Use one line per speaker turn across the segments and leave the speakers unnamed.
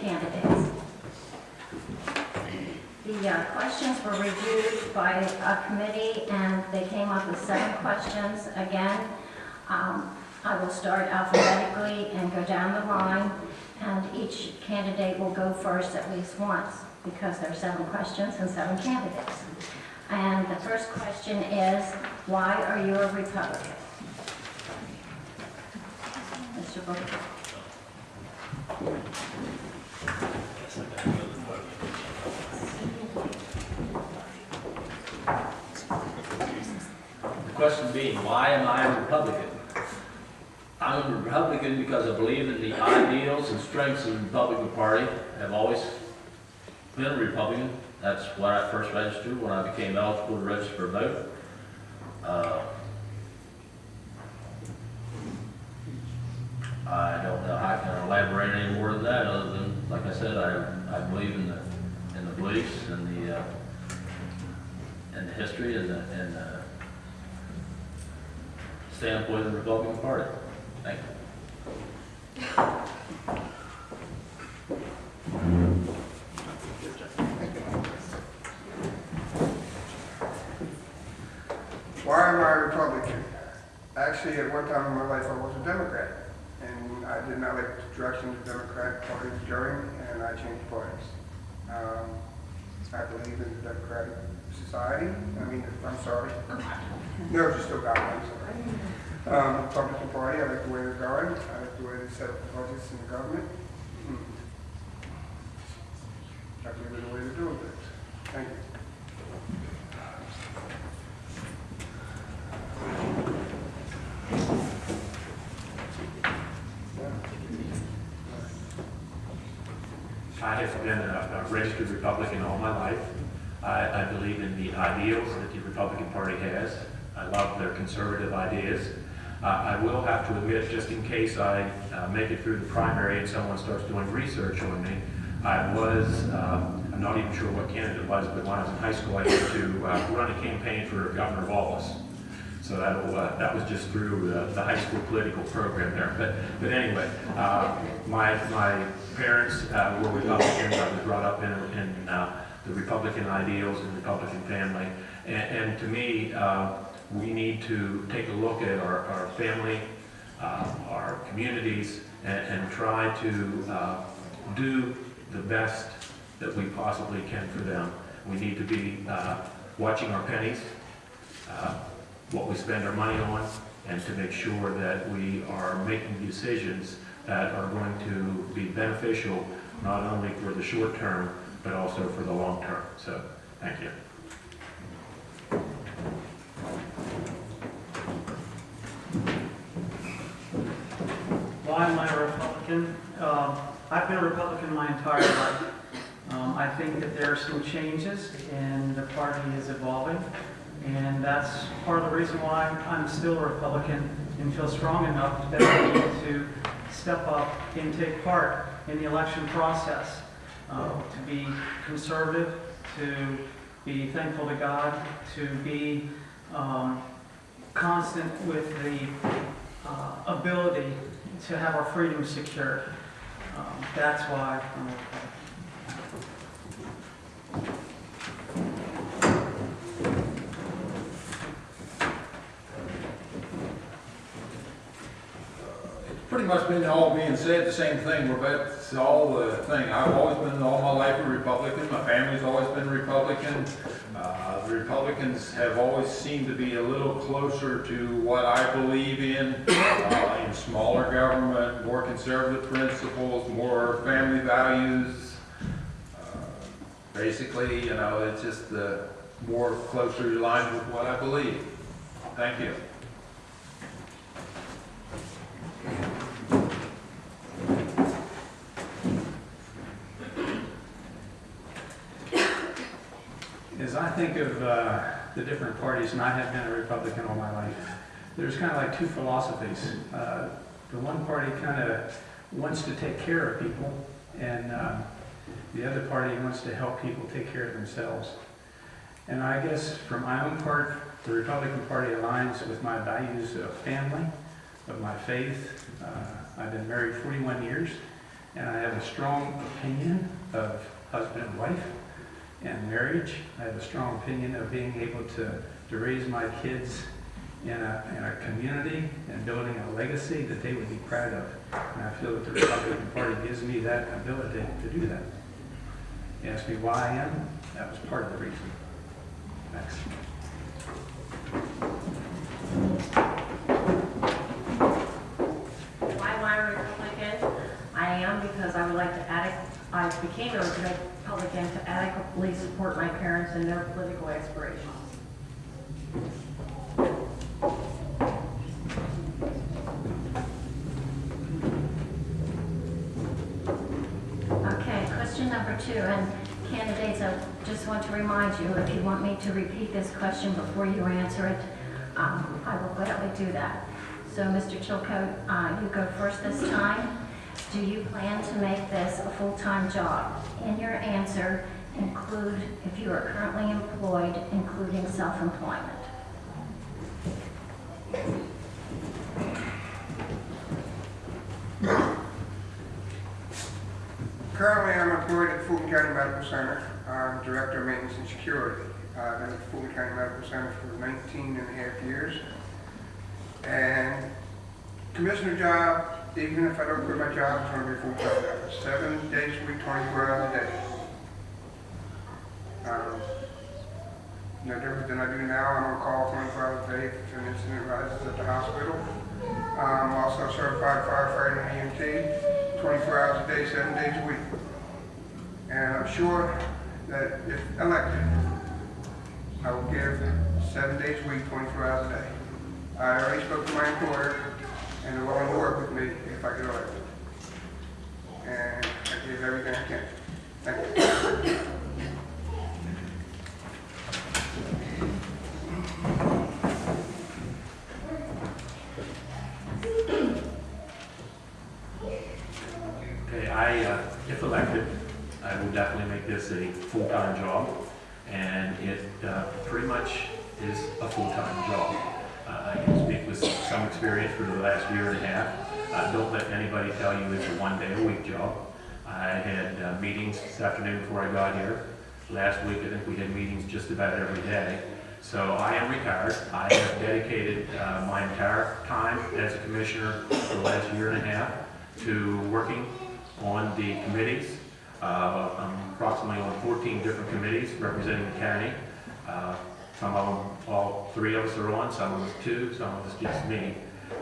candidates. The questions were reviewed by a committee, and they came up with 7 questions. Again, I will start alphabetically and go down the line, and each candidate will go first at least once, because there are 7 questions and 7 candidates. And the first question is, why are you a Republican? Mr. Booker.
The question being, why am I a Republican? I'm a Republican because I believe in the ideals and strengths of the Republican Party. I've always been a Republican. That's when I first registered, when I became eligible to register for a vote. I don't know how I can elaborate any more than that, other than, like I said, I believe in the beliefs and the history and the standpoint of the Republican Party. Thank you.
Why am I a Republican? Actually, at one time in my life, I was a Democrat, and I did not like the direction the Democratic Party was going, and I changed parties. I believe in the democratic society. I'm sorry. No, just still got one. The Republican Party, I like the way they're going. I like the way they set up the budgets in the government. I believe in the way they're doing things. Thank you.
I have been a registered Republican all my life. I believe in the ideals that the Republican Party has. I love their conservative ideas. I will have to admit, just in case I make it through the primary and someone starts doing research on me, I'm not even sure what candidate it was, but when I was in high school, I had to run a campaign for governor of Wallace. So that was just through the high school political program there. But anyway, my parents were Republicans. I was brought up in the Republican ideals and Republican family. And to me, we need to take a look at our family, our communities, and try to do the best that we possibly can for them. We need to be watching our pennies, what we spend our money on, and to make sure that we are making decisions that are going to be beneficial not only for the short term, but also for the long term. So, thank you.
Why am I a Republican? I've been a Republican my entire life. I think that there are some changes and the party is evolving, and that's part of the reason why I'm still a Republican and feel strong enough that I need to step up and take part in the election process, to be conservative, to be thankful to God, to be constant with the ability to have our freedom secured. That's why I'm a Republican.
Pretty much been all being said, the same thing. That's all the thing. I've always been all my life a Republican. My family's always been Republican. The Republicans have always seemed to be a little closer to what I believe in smaller government, more conservative principles, more family values. Basically, it's just more closer aligned with what I believe. Thank you.
As I think of the different parties, and I have been a Republican all my life, there's kind of like two philosophies. The one party kind of wants to take care of people, and the other party wants to help people take care of themselves. And I guess for my own part, the Republican Party aligns with my values of family, of my faith. I've been married 41 years, And I have a strong opinion of husband and wife and marriage. I have a strong opinion of being able to raise my kids in a community and building a legacy that they would be proud of. And I feel that the Republican Party gives me that ability to do that. You ask me why I am? That was part of the reason. Thanks.
Why am I a Republican? I am because I would like to I became a Republican to adequately support my parents in their political aspirations. Okay, question number 2, and candidates, I just want to remind you, if you want me to repeat this question before you answer it, I will gladly do that. So, Mr. Chilcote, you go first this time. Do you plan to make this a full-time job? In your answer, include, if you are currently employed, including self-employment.
Currently, I'm employed at Fulton County Medical Center. I'm Director of Maintenance and Security. I've been at Fulton County Medical Center for 19 and a half years. And commissioner job, even if I don't quit my job, it's going to be full-time job. 7 days a week, 24 hours a day. No different than I do now. I'm on call 24 hours a day if an incident arises at the hospital. I'm also a certified firefighter and EMT, 24 hours a day, 7 days a week. And I'm sure that if elected, I will give 7 days a week, 24 hours a day. I already spoke to my employer, and they're willing to work with me if I get elected. And I give everything I can. Thank you.
Okay, if elected, I will definitely make this a full-time job, and it pretty much is a full-time job. I can speak with some experience for the last year and a half. Don't let anybody tell you it's a one-day-a-week job. I had meetings this afternoon before I got here. Last week, I think we had meetings just about every day. So I am retired. I have dedicated my entire time as a commissioner for the last year and a half to working on the committees. I'm approximately on 14 different committees representing the county. Some of them, all 3 of us are on, some of us 2, some of us just me.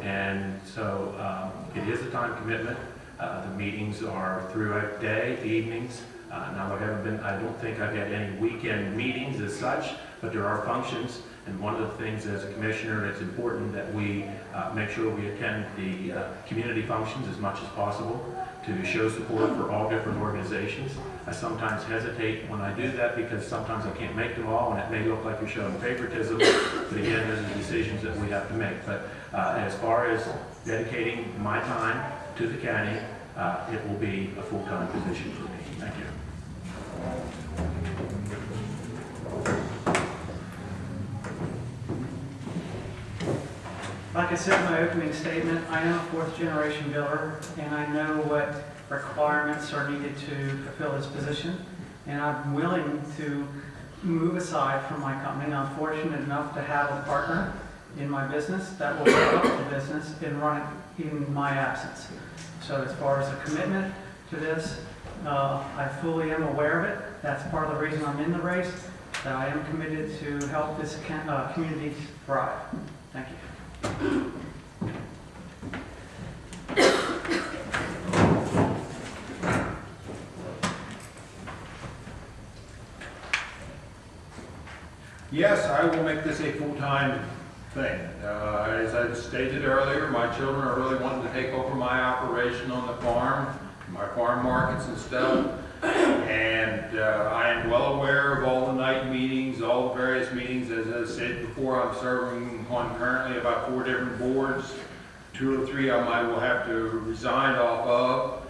And so it is a time commitment. The meetings are throughout the day, evenings. Now I don't think I've had any weekend meetings as such, but there are functions. And one of the things as a commissioner, it's important that we make sure we attend the community functions as much as possible to show support for all different organizations. I sometimes hesitate when I do that because sometimes I can't make them all, and it may look like you're showing favoritism, but again, those are decisions that we have to make. But as far as dedicating my time to the county, it will be a full-time position for me. Thank you.
Like I said in my opening statement, I am a 4th-generation builder, and I know what requirements are needed to fulfill this position, and I'm willing to move aside from my company. I'm fortunate enough to have a partner in my business that will develop the business and run it in my absence. So as far as a commitment to this, I fully am aware of it. That's part of the reason I'm in the race, that I am committed to help this community thrive. Thank you.
Yes, I will make this a full-time thing. As I stated earlier, my children are really wanting to take over my operation on the farm, my farm markets and stuff. And I am well aware of all the night meetings, all the various meetings. As I said before, I'm serving on currently about 4 different boards. 2 or 3 of them I will have to resign off of.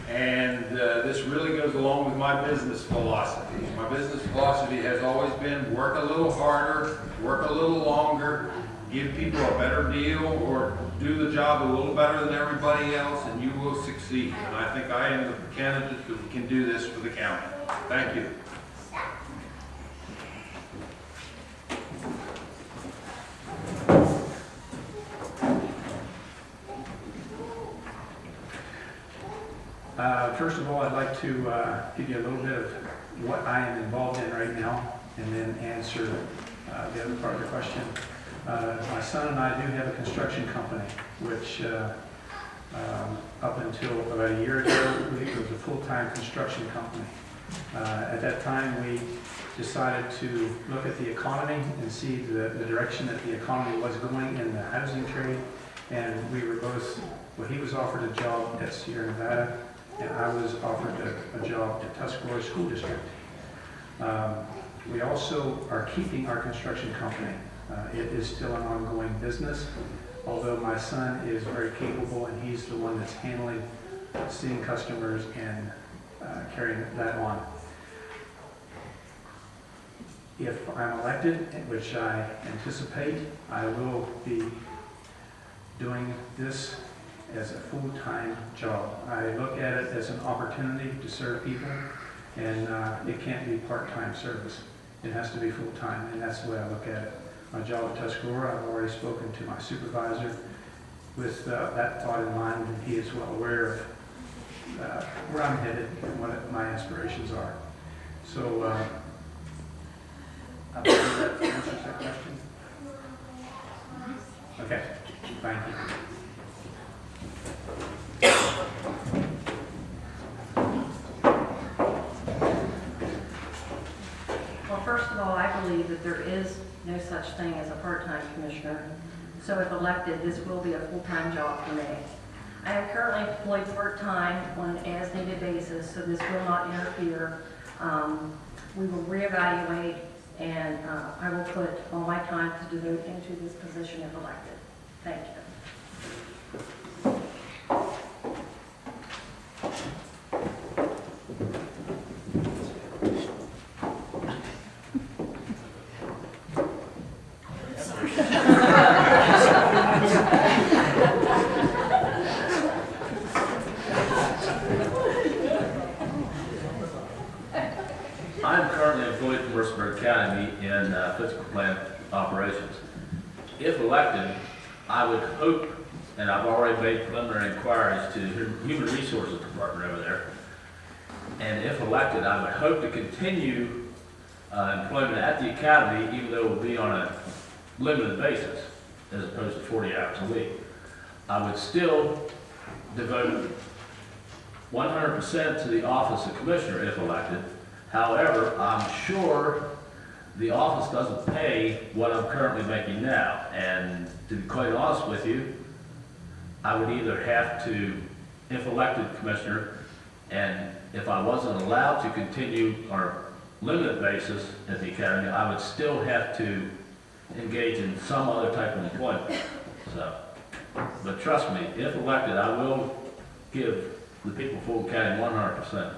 And this really goes along with my business philosophy. My business philosophy has always been work a little harder, work a little longer, give people a better deal or do the job a little better than everybody else, and you will succeed. And I think I am the candidate that can do this for the county. Thank you.
First of all, I'd like to give you a little bit of what I am involved in right now, and then answer the other part of the question. My son and I do have a construction company, which up until about a year ago, it was a full-time construction company. At that time, we decided to look at the economy and see the direction that the economy was going in the housing trade, and we were both, well, he was offered a job at Sierra Nevada, and I was offered a job at Tuscarora School District. We also are keeping our construction company. It is still an ongoing business, although my son is very capable and he's the one that's handling seeing customers and carrying that on. If I'm elected, which I anticipate, I will be doing this as a full-time job. I look at it as an opportunity to serve people, and it can't be part-time service. It has to be full-time, and that's the way I look at it. My job at Tuscarora, I've already spoken to my supervisor with that thought in mind, and he is well aware of where I'm headed and what my aspirations are. So, I believe that answers that question. Okay, thank you.
Well, first of all, I believe that there is no such thing as a part-time commissioner. So if elected, this will be a full-time job for me. I am currently employed part-time on an as-needed basis, so this will not interfere. We will reevaluate, and I will put all my time to devote into this position if elected. Thank you.
I'm currently employed in Mercersburg County in physical plant operations. If elected, I would hope, and I've already made preliminary inquiries to the Human Resources Department over there, and if elected, I would hope to continue employment at the academy, even though it will be on a limited basis, as opposed to 40 hours a week. I would still devote 100% to the office of commissioner if elected. However, I'm sure the office doesn't pay what I'm currently making now. And to be quite honest with you, I would either have to, if elected commissioner, and if I wasn't allowed to continue on a limited basis at the academy, I would still have to engage in some other type of employment. So, but trust me, if elected, I will give the people of Fulton County 100%.